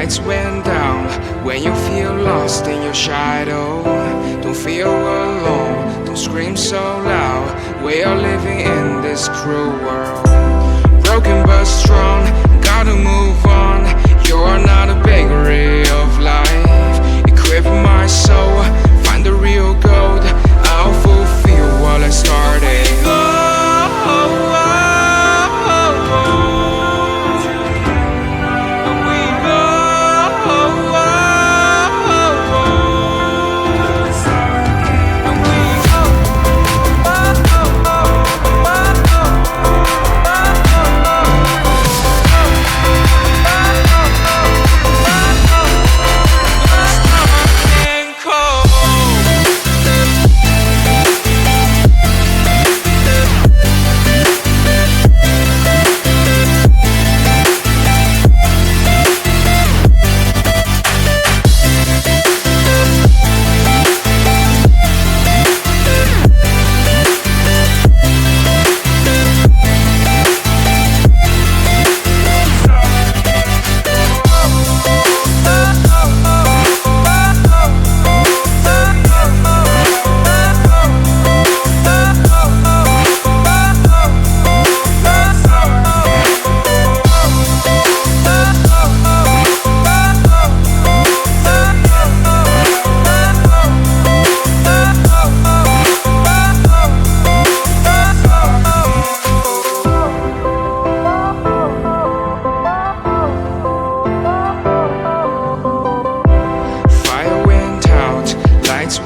lights went down. When you feel lost in your shadow, don't feel alone, don't scream so loud. We are living in this cruel world, broken but strong, gotta move on. You're not a bakery of life, equip my soul, find the real gold. I'll fulfill what I started.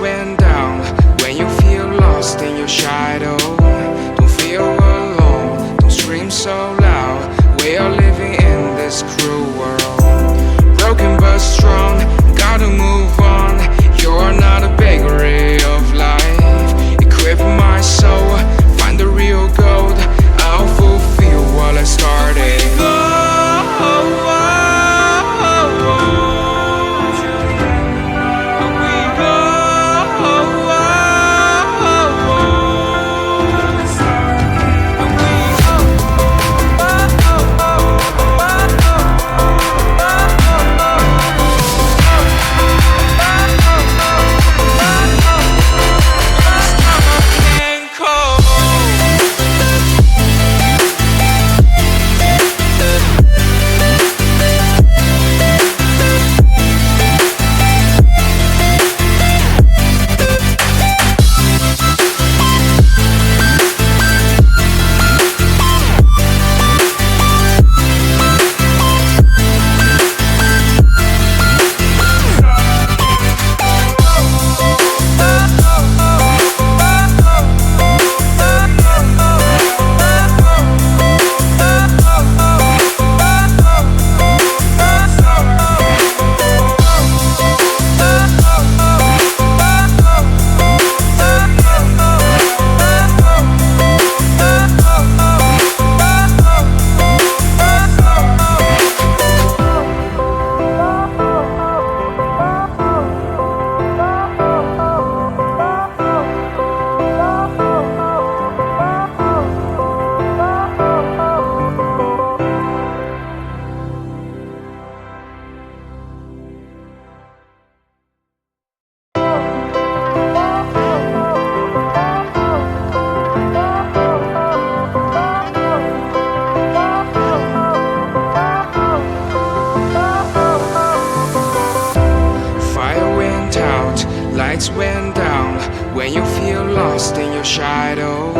Went down. When you feel lost in your shadow, don't feel alone, don't scream so loud. We are living in this cruel world, broken but strong, gotta move on. You're not a bakery of life, equip my soul, find the real gold. I'll fulfill what I started. Lights went down. When you feel lost in your shadow,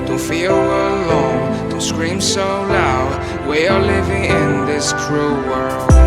don't feel alone, don't scream so loud. We are living in this cruel world.